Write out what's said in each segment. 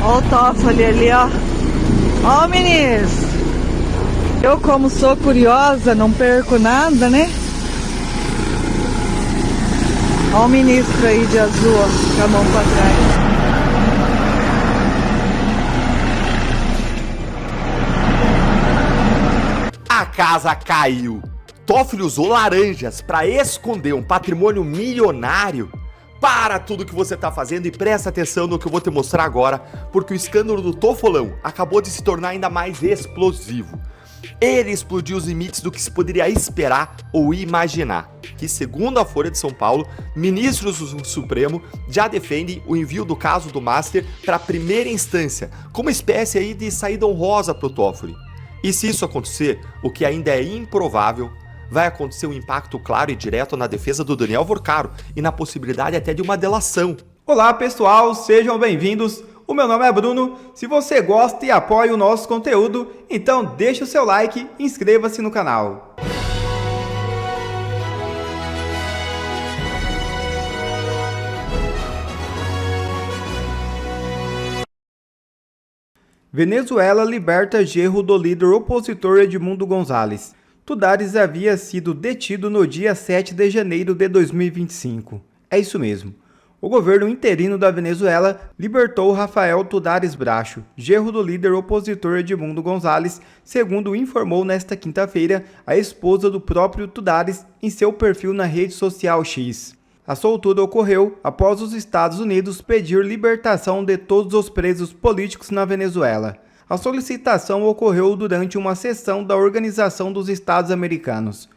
Ó o Toffoli ali, ó. Ó o ministro. Eu, como sou curiosa, não perco nada, né? Ó o ministro aí de azul, ó, com a mão pra trás. A casa caiu. Toffoli usou laranjas para esconder um patrimônio milionário. Para tudo que você tá fazendo e presta atenção no que eu vou te mostrar agora, porque o escândalo do Toffolão acabou de se tornar ainda mais explosivo. Ele explodiu os limites do que se poderia esperar ou imaginar, que segundo a Folha de São Paulo, ministros do Supremo já defendem o envio do caso do Master para a primeira instância, como uma espécie aí de saída honrosa para o Toffoli. E se isso acontecer, o que ainda é improvável, vai acontecer um impacto claro e direto na defesa do Daniel Vorcaro e na possibilidade até de uma delação. Olá pessoal, sejam bem-vindos. O meu nome é Bruno. Se você gosta e apoia o nosso conteúdo, então deixa o seu like e inscreva-se no canal. Venezuela liberta genro do líder opositor Edmundo González. Tudares havia sido detido no dia 7 de janeiro de 2025. É isso mesmo. O governo interino da Venezuela libertou Rafael Tudares Bracho, genro do líder opositor Edmundo González, segundo informou nesta quinta-feira a esposa do próprio Tudares em seu perfil na rede social X. A soltura ocorreu após os Estados Unidos pedir libertação de todos os presos políticos na Venezuela. A solicitação ocorreu durante uma sessão da Organização dos Estados Americanos.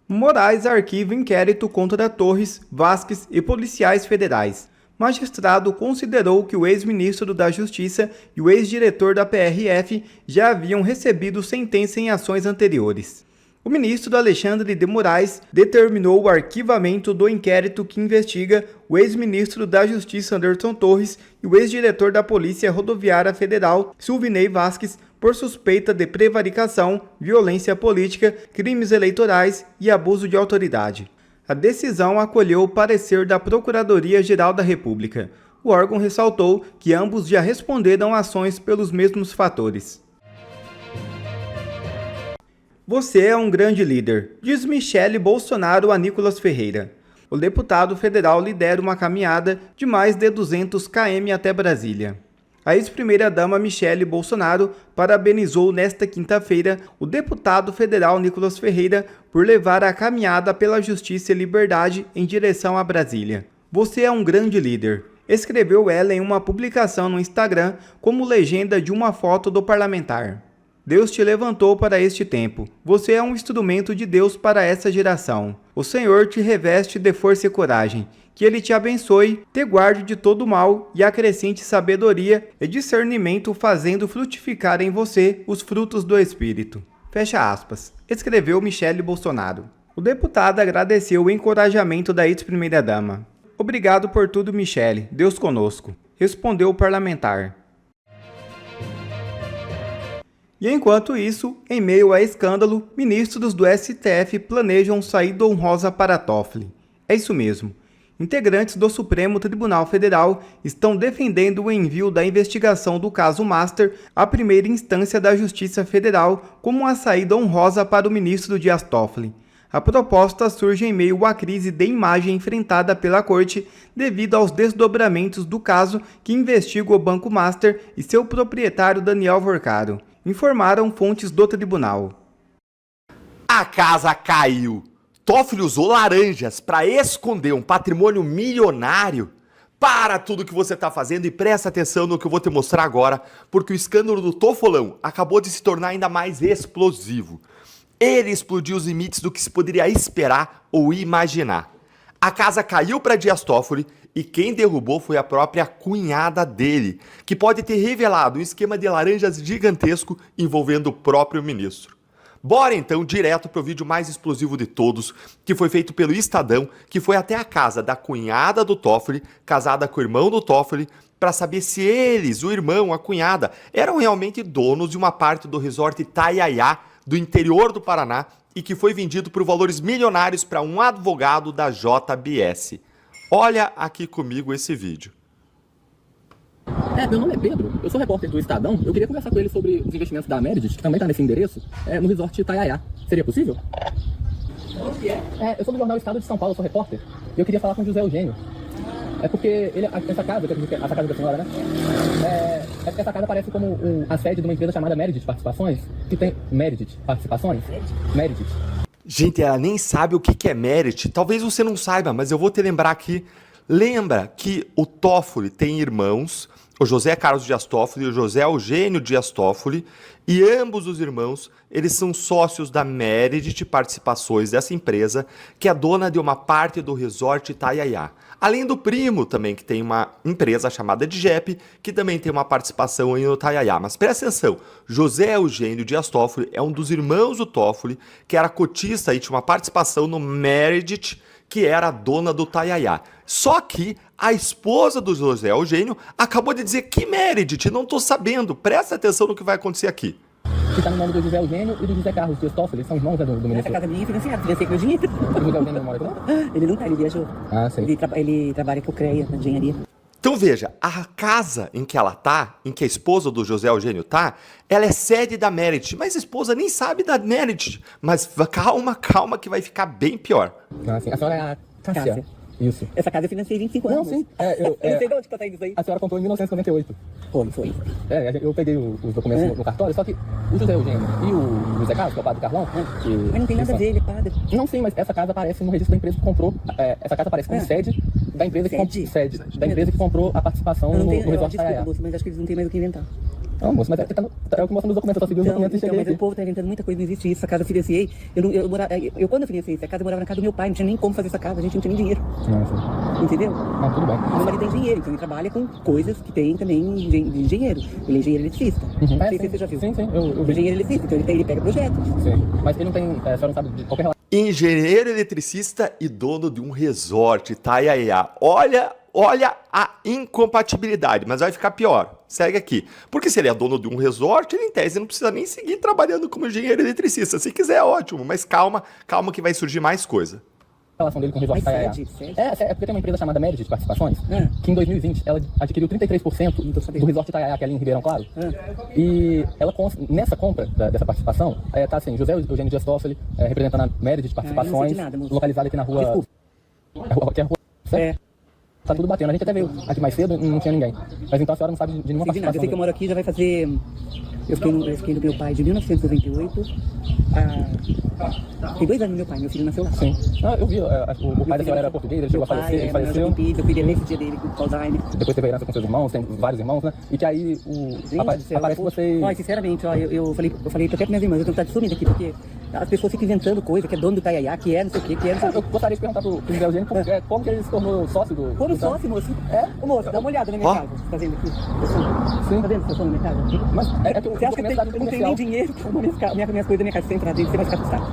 Moraes arquiva inquérito contra Torres, Vasques e policiais federais. Magistrado considerou que o ex-ministro da Justiça e o ex-diretor da PRF já haviam recebido sentença em ações anteriores. O ministro Alexandre de Moraes determinou o arquivamento do inquérito que investiga o ex-ministro da Justiça Anderson Torres e o ex-diretor da Polícia Rodoviária Federal, Silvinei Vasques, por suspeita de prevaricação, violência política, crimes eleitorais e abuso de autoridade. A decisão acolheu o parecer da Procuradoria-Geral da República. O órgão ressaltou que ambos já responderam a ações pelos mesmos fatores. Você é um grande líder, diz Michele Bolsonaro a Nicolas Ferreira. O deputado federal lidera uma caminhada de mais de 200 km até Brasília. A ex-primeira-dama Michele Bolsonaro parabenizou nesta quinta-feira o deputado federal Nicolas Ferreira por levar a caminhada pela justiça e liberdade em direção a Brasília. Você é um grande líder, escreveu ela em uma publicação no Instagram como legenda de uma foto do parlamentar. Deus te levantou para este tempo. Você é um instrumento de Deus para essa geração. O Senhor te reveste de força e coragem. Que Ele te abençoe, te guarde de todo mal e acrescente sabedoria e discernimento, fazendo frutificar em você os frutos do Espírito. Fecha aspas. Escreveu Michele Bolsonaro. O deputado agradeceu o encorajamento da ex-primeira-dama. Obrigado por tudo, Michele. Deus conosco. Respondeu o parlamentar. E enquanto isso, em meio a escândalo, ministros do STF planejam saída honrosa para Toffoli. É isso mesmo. Integrantes do Supremo Tribunal Federal estão defendendo o envio da investigação do caso Master à primeira instância da Justiça Federal como uma saída honrosa para o ministro Dias Toffoli. A proposta surge em meio à crise de imagem enfrentada pela Corte devido aos desdobramentos do caso que investiga o Banco Master e seu proprietário Daniel Vorcaro, informaram fontes do tribunal. A casa caiu. Toffoli usou laranjas para esconder um patrimônio milionário. Para tudo que você tá fazendo e presta atenção no que eu vou te mostrar agora, porque o escândalo do Toffolão acabou de se tornar ainda mais explosivo. Ele explodiu os limites do que se poderia esperar ou imaginar. A casa caiu para Dias Toffoli e quem derrubou foi a própria cunhada dele, que pode ter revelado um esquema de laranjas gigantesco envolvendo o próprio ministro. Bora então direto para o vídeo mais explosivo de todos, que foi feito pelo Estadão, que foi até a casa da cunhada do Toffoli, casada com o irmão do Toffoli, para saber se eles, o irmão, a cunhada, eram realmente donos de uma parte do resort Itaiaiá, do interior do Paraná, e que foi vendido por valores milionários para um advogado da JBS. Olha aqui comigo esse vídeo. Meu nome é Pedro, eu sou repórter do Estadão. Eu queria conversar com ele sobre os investimentos da Meredith, que também está nesse endereço, no resort Itaiaia. Seria possível? Eu sou do jornal Estado de São Paulo, eu sou repórter. E eu queria falar com o José Eugênio. É porque essa casa, essa casa da senhora, né? É porque essa casa parece como a sede de uma empresa chamada Meredith Participações, que tem Meredith Participações? Meredith. Gente, ela nem sabe o que é Merit. Talvez você não saiba, mas eu vou te lembrar aqui. Lembra que o Toffoli tem irmãos, o José Carlos Dias Toffoli e o José Eugênio Dias Toffoli, e ambos os irmãos, eles são sócios da Meredith Participações, dessa empresa, que é dona de uma parte do resort Itaiaia. Além do primo também, que tem uma empresa chamada Digep, que também tem uma participação aí no Itaiaia. Mas presta atenção, José Eugênio Dias Toffoli é um dos irmãos do Toffoli, que era cotista e tinha uma participação no Meredith, que era a dona do Itaiaia. Só que a esposa do José Eugênio acabou de dizer que Meredith, não tô sabendo. Presta atenção no que vai acontecer aqui. Que tá no nome do José Eugênio e do José Carlos Dias Toffoli, eles são irmãos do ministro. Essa casa minha é financiada, financei com meu dinheiro. O José Eugênio não mora aqui, não? Ele não tá, ele viajou. Ah, sei. Ele trabalha com o CREA, na engenharia. Então veja, a casa em que ela tá, em que a esposa do José Eugênio tá, ela é sede da Meredith, mas a esposa nem sabe da Meredith. Mas calma que vai ficar bem pior. Ah, sim. A senhora é a Cássia. Cássia. Isso. Essa casa eu financei 25 anos. Não, sim. Eu não sei de onde que tá saindo isso aí. A senhora comprou em 1998. Foi. Eu peguei os documentos no cartório, só que o José Eugênio e o José Carlos, que é o padre do Carlão, que... Mas não tem nada a ver, ele é padre. Não, sim, mas essa casa aparece no registro da empresa que comprou. Essa casa aparece como sede da empresa que comprou a participação Eu não no tenho, resort desculpa, Itaiaia. moço, mas acho que eles não têm mais o que inventar. Não, moço, mas é o que mostra nos documentos, eu só segui os documentos e cheguei Mas aqui. o povo tá inventando muita coisa, não existe isso. Essa casa eu financiei. Quando eu financiei essa casa, eu morava na casa do meu pai, não tinha nem como fazer essa casa, a gente não tinha nem dinheiro. Não, sim. Entendeu? Não, tudo bem. Meu marido é engenheiro, então ele trabalha com coisas que tem também de engenheiro. Ele é engenheiro eletricista. Não sei se você já viu. Sim, eu vi. Engenheiro eletricista, então ele pega projetos. Sim. Mas ele não tem, a senhora não sabe de qualquer relação. Engenheiro eletricista e dono de um resort, Itaiaia. Olha a incompatibilidade, mas vai ficar pior. Segue aqui. Porque se ele é dono de um resort, ele em tese não precisa nem seguir trabalhando como engenheiro eletricista. Se quiser, é ótimo, mas calma que vai surgir mais coisa. A relação dele com o resort Mas Itaiaia. sede? É porque tem uma empresa chamada Meredith Participações, que em 2020 ela adquiriu 33% do resort Itaiaia, que é ali em Ribeirão Claro. E ela, nessa compra dessa participação, tá assim, José Eugênio Dias Toffoli, representando a Meredith Participações, não sei de nada, moço. localizada aqui na rua... Desculpa. Aqui é a rua... Certo? Tá tudo batendo. A gente até veio aqui mais cedo e não tinha ninguém. Mas então a senhora não sabe de nenhuma Não sei de nada. Eu sei que eu moro aqui já vai fazer... Eu fiquei no meu pai de 1998 Tem 2 anos do meu pai, meu filho nasceu lá. Sim. Eu vi, o pai da senhora era português, ele chegou a falecer, ele faleceu. Eu cuidei nesse dia dele com Alzheimer. Depois teve a herança com seus irmãos, tem vários irmãos, né? E que aí aparece que vocês... Olha, sinceramente, eu falei até para minhas irmãs, eu tenho vontade de sumir daqui, porque as pessoas ficam inventando coisa, que é dono do Itaiaia, que é não sei o que, que é não sei o que. Eu gostaria de perguntar pro José Eugênio como que ele se tornou sócio do... Como sócio, moço? Ô, moço, dá uma olhada na minha casa, tá fazendo aqui. Sim. Tá vendo que eu sou na minha casa? Mas é que Você acha que eu não tenho nem dinheiro pra minhas coisas da minha casa, sem entrar dentro, você vai ficar assustado.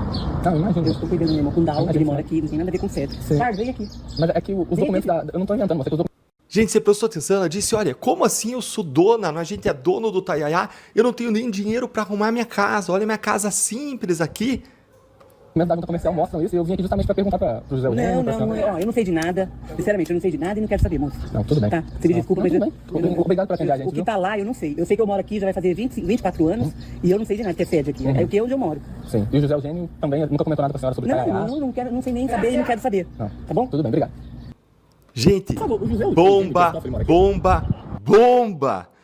Não, imagina. Eu estou cuidando do meu irmão com Down, ele mora aqui, não tem nada a ver com Cedro. Carlos, vem aqui. Mas é que os documentos da... Eu não tô inventando, você que os documentos... Gente, você prestou atenção? Ela disse, olha, como assim eu sou dona, a gente é dono do Itaiaia, eu não tenho nem dinheiro para arrumar minha casa, olha minha casa simples aqui. Os da junta comercial mostram isso e eu vim aqui justamente para perguntar pro José Eugênio. Eu não sei de nada, sinceramente, eu não sei de nada e não quero saber, moço. Não, tudo bem. Tá, você me desculpa, mas... Obrigado por atender a gente, o que tá lá, eu não sei. Eu sei que eu moro aqui, já vai fazer 24 anos e eu não sei de nada, que é sede aqui. É o que é onde eu moro. Sim, e o José Eugênio também nunca comentou nada com a senhora sobre o Itaiaia. Não sei nem saber e não quero saber. Não. Tá bom? Tudo bem, obrigado. Gente, bomba!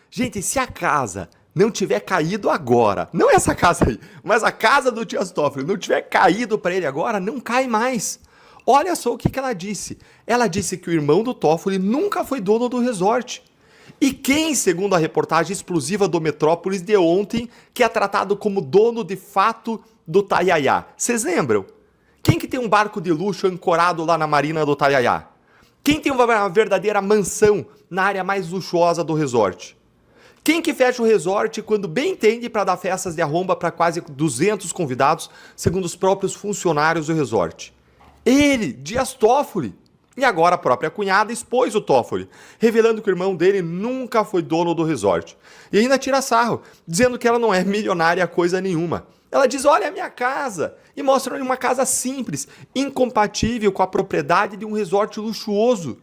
Gente, se a casa não tiver caído agora, não essa casa aí, mas a casa do Dias Toffoli não tiver caído para ele agora, não cai mais. Olha só o que ela disse. Ela disse que o irmão do Toffoli nunca foi dono do resort. E quem, segundo a reportagem exclusiva do Metrópolis de ontem, que é tratado como dono de fato do Itaiaia? Vocês lembram? Quem que tem um barco de luxo ancorado lá na marina do Itaiaia? Quem tem uma verdadeira mansão na área mais luxuosa do resort? Quem que fecha o resort quando bem entende para dar festas de arromba para quase 200 convidados, segundo os próprios funcionários do resort? Ele, Dias Toffoli. E agora a própria cunhada expôs o Toffoli, revelando que o irmão dele nunca foi dono do resort. E ainda tira sarro, dizendo que ela não é milionária coisa nenhuma. Ela diz, olha a minha casa, e mostra uma casa simples, incompatível com a propriedade de um resort luxuoso.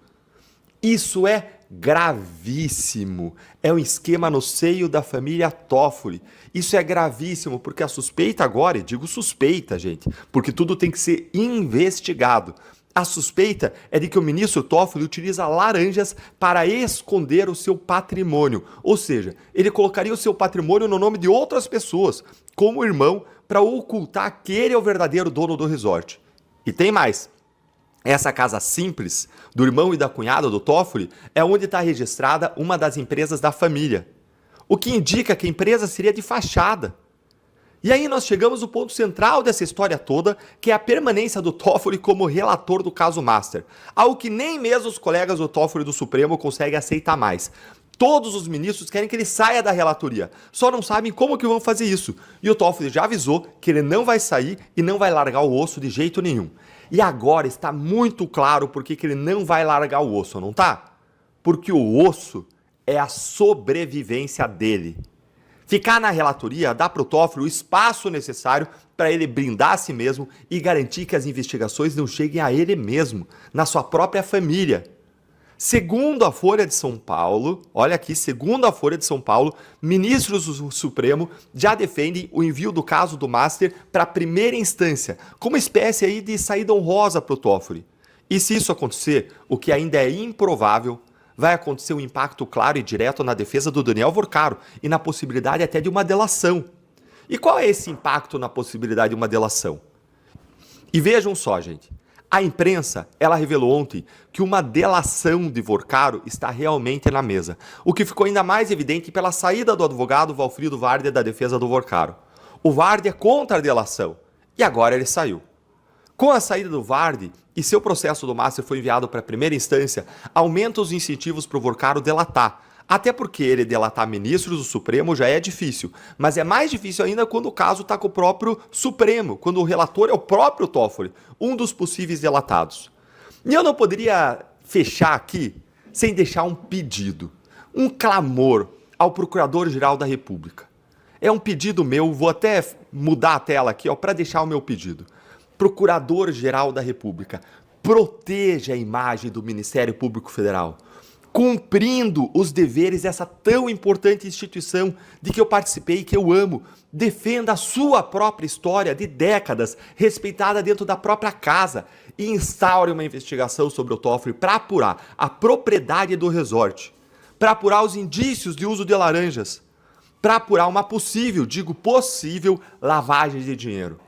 Isso é gravíssimo. É um esquema no seio da família Toffoli. Isso é gravíssimo porque a suspeita agora, e digo suspeita, gente, porque tudo tem que ser investigado. A suspeita é de que o ministro Toffoli utiliza laranjas para esconder o seu patrimônio. Ou seja, ele colocaria o seu patrimônio no nome de outras pessoas, como o irmão, para ocultar que ele é o verdadeiro dono do resort. E tem mais. Essa casa simples, do irmão e da cunhada do Toffoli, é onde está registrada uma das empresas da família. O que indica que a empresa seria de fachada. E aí nós chegamos ao ponto central dessa história toda, que é a permanência do Toffoli como relator do caso Master. Algo que nem mesmo os colegas do Toffoli do Supremo conseguem aceitar mais. Todos os ministros querem que ele saia da relatoria, só não sabem como que vão fazer isso. E o Toffoli já avisou que ele não vai sair e não vai largar o osso de jeito nenhum. E agora está muito claro por que ele não vai largar o osso, não tá? Porque o osso é a sobrevivência dele. Ficar na relatoria dá para o Toffoli o espaço necessário para ele brindar a si mesmo e garantir que as investigações não cheguem a ele mesmo, na sua própria família. Segundo a Folha de São Paulo, olha aqui, segundo a Folha de São Paulo, ministros do Supremo já defendem o envio do caso do Master para a primeira instância, como espécie aí de saída honrosa para o Toffoli. E se isso acontecer, o que ainda é improvável, vai acontecer um impacto claro e direto na defesa do Daniel Vorcaro e na possibilidade até de uma delação. E qual é esse impacto na possibilidade de uma delação? E vejam só, gente. A imprensa, ela revelou ontem que uma delação de Vorcaro está realmente na mesa, o que ficou ainda mais evidente pela saída do advogado Valfrido Vardia da defesa do Vorcaro. O Vardia é contra a delação e agora ele saiu. Com a saída do Vardi e seu processo do Master foi enviado para a primeira instância, aumenta os incentivos para o Vorcaro delatar. Até porque ele delatar ministros do Supremo já é difícil, mas é mais difícil ainda quando o caso está com o próprio Supremo, quando o relator é o próprio Toffoli, um dos possíveis delatados. E eu não poderia fechar aqui sem deixar um pedido, um clamor ao Procurador-Geral da República. É um pedido meu, vou até mudar a tela aqui para deixar o meu pedido. Procurador-Geral da República, proteja a imagem do Ministério Público Federal, cumprindo os deveres dessa tão importante instituição de que eu participei e que eu amo. Defenda a sua própria história de décadas, respeitada dentro da própria casa, e instaure uma investigação sobre o Toffoli para apurar a propriedade do resort, para apurar os indícios de uso de laranjas, para apurar uma possível lavagem de dinheiro.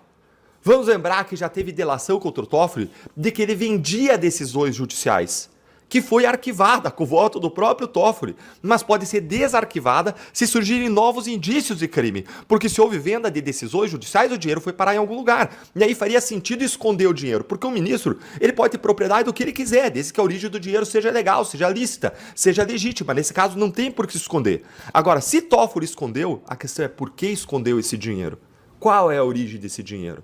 Vamos lembrar que já teve delação contra o Toffoli de que ele vendia decisões judiciais, que foi arquivada com o voto do próprio Toffoli, mas pode ser desarquivada se surgirem novos indícios de crime, porque se houve venda de decisões judiciais, o dinheiro foi parar em algum lugar, e aí faria sentido esconder o dinheiro, porque o ministro ele pode ter propriedade do que ele quiser, desde que a origem do dinheiro seja legal, seja lícita, seja legítima, nesse caso não tem por que se esconder. Agora, se Toffoli escondeu, a questão é por que escondeu esse dinheiro? Qual é a origem desse dinheiro?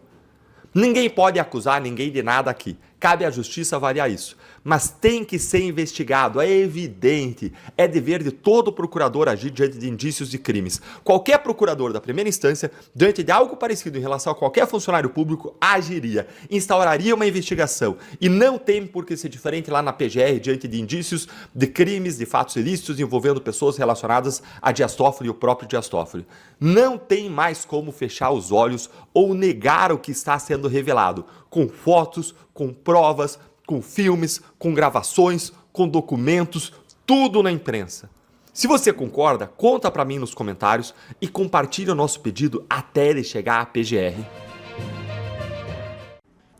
Ninguém pode acusar ninguém de nada aqui. Cabe à justiça avaliar isso. Mas tem que ser investigado, é evidente. É dever de todo procurador agir diante de indícios de crimes. Qualquer procurador da primeira instância, diante de algo parecido em relação a qualquer funcionário público, agiria, instauraria uma investigação. E não tem por que ser diferente lá na PGR, diante de indícios de crimes, de fatos ilícitos envolvendo pessoas relacionadas a Dias Toffoli e o próprio Dias Toffoli. Não tem mais como fechar os olhos ou negar o que está sendo revelado, com fotos, com provas, com filmes, com gravações, com documentos, tudo na imprensa. Se você concorda, conta pra mim nos comentários e compartilha o nosso pedido até ele chegar à PGR.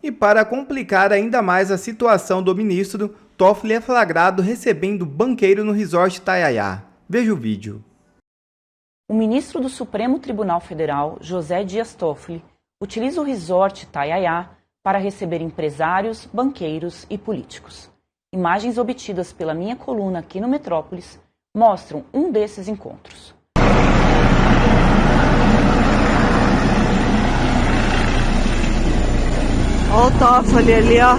E para complicar ainda mais a situação do ministro, Toffoli é flagrado recebendo banqueiro no resort Itaiaia. Veja o vídeo. O ministro do Supremo Tribunal Federal, José Dias Toffoli, utiliza o resort Itaiaia para receber empresários, banqueiros e políticos. Imagens obtidas pela minha coluna aqui no Metrópolis mostram um desses encontros. Olha o Toffoli ali, ó.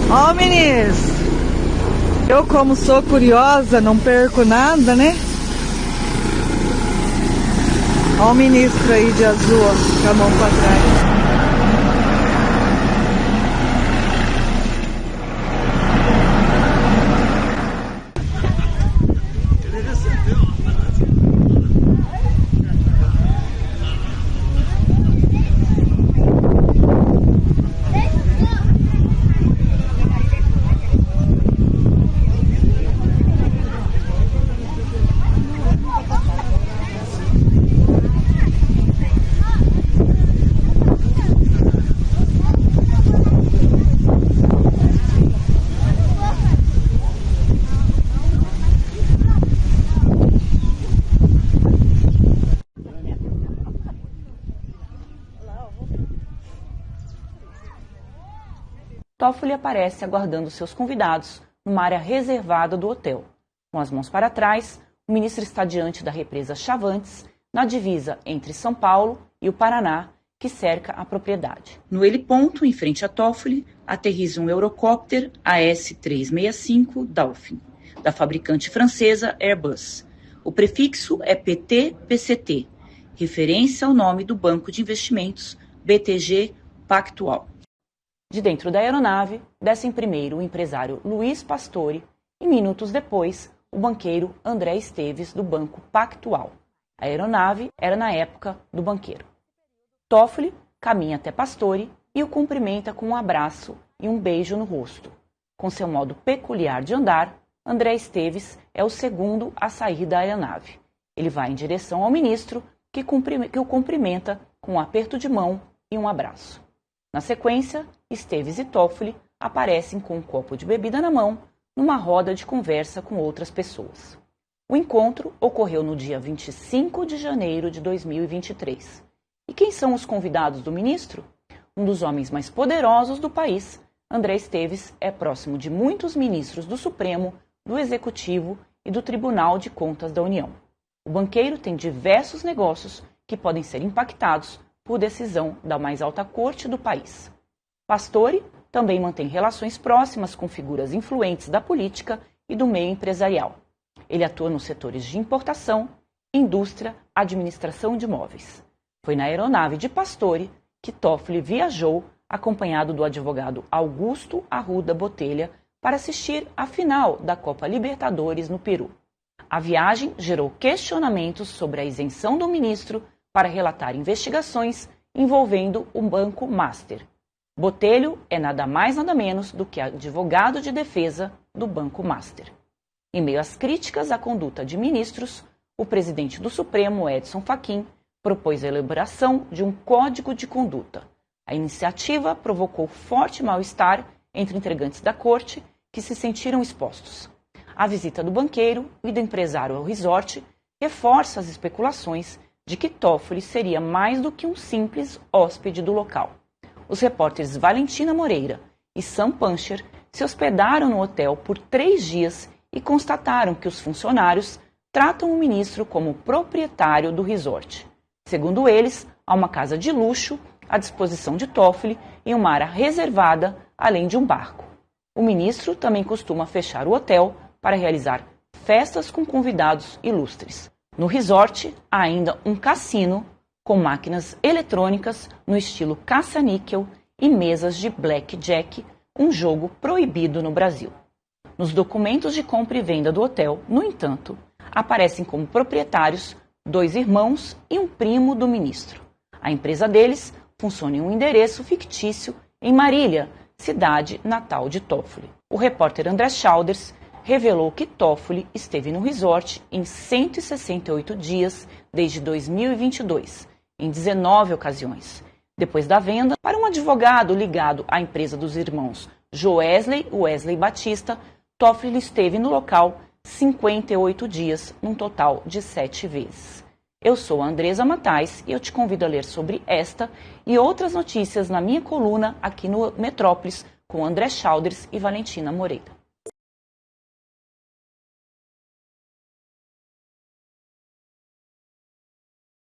Ó o ministro. Eu, como sou curiosa, não perco nada, né? Olha o ministro aí de azul, ó, com a mão pra trás. Toffoli aparece aguardando seus convidados numa área reservada do hotel. Com as mãos para trás, o ministro está diante da represa Chavantes, na divisa entre São Paulo e o Paraná, que cerca a propriedade. No heliponto, em frente a Toffoli, aterriza um Eurocopter AS-365 Dolphin, da fabricante francesa Airbus. O prefixo é PT-PCT, referência ao nome do banco de investimentos BTG Pactual. De dentro da aeronave, descem primeiro o empresário Luiz Pastore e, minutos depois, o banqueiro André Esteves, do Banco Pactual. A aeronave era, na época, do banqueiro. Toffoli caminha até Pastore e o cumprimenta com um abraço e um beijo no rosto. Com seu modo peculiar de andar, André Esteves é o segundo a sair da aeronave. Ele vai em direção ao ministro, que o cumprimenta com um aperto de mão e um abraço. Na sequência, Esteves e Toffoli aparecem com um copo de bebida na mão, numa roda de conversa com outras pessoas. O encontro ocorreu no dia 25 de janeiro de 2023. E quem são os convidados do ministro? Um dos homens mais poderosos do país, André Esteves, é próximo de muitos ministros do Supremo, do Executivo e do Tribunal de Contas da União. O banqueiro tem diversos negócios que podem ser impactados por decisão da mais alta corte do país. Pastore também mantém relações próximas com figuras influentes da política e do meio empresarial. Ele atua nos setores de importação, indústria, administração de imóveis. Foi na aeronave de Pastore que Toffoli viajou acompanhado do advogado Augusto Arruda Botelha para assistir à final da Copa Libertadores no Peru. A viagem gerou questionamentos sobre a isenção do ministro para relatar investigações envolvendo o Banco Master. Botelho é nada mais nada menos do que advogado de defesa do Banco Master. Em meio às críticas à conduta de ministros, o presidente do Supremo, Edson Fachin, propôs a elaboração de um código de conduta. A iniciativa provocou forte mal-estar entre integrantes da corte que se sentiram expostos. A visita do banqueiro e do empresário ao resort reforça as especulações de que Toffoli seria mais do que um simples hóspede do local. Os repórteres Valentina Moreira e Sam Puncher se hospedaram no hotel por 3 dias e constataram que os funcionários tratam o ministro como proprietário do resort. Segundo eles, há uma casa de luxo à disposição de Toffoli e uma área reservada, além de um barco. O ministro também costuma fechar o hotel para realizar festas com convidados ilustres. No resort, há ainda um cassino com máquinas eletrônicas no estilo caça-níquel e mesas de blackjack, um jogo proibido no Brasil. Nos documentos de compra e venda do hotel, no entanto, aparecem como proprietários 2 irmãos e um primo do ministro. A empresa deles funciona em um endereço fictício em Marília, cidade natal de Toffoli. O repórter André Schauders revelou que Toffoli esteve no resort em 168 dias desde 2022, em 19 ocasiões. Depois da venda, para um advogado ligado à empresa dos irmãos Joesley Wesley Batista, Toffoli esteve no local 58 dias, num total de 7 vezes. Eu sou a Andresa Matais e eu te convido a ler sobre esta e outras notícias na minha coluna aqui no Metrópolis com André Schauders e Valentina Moreira.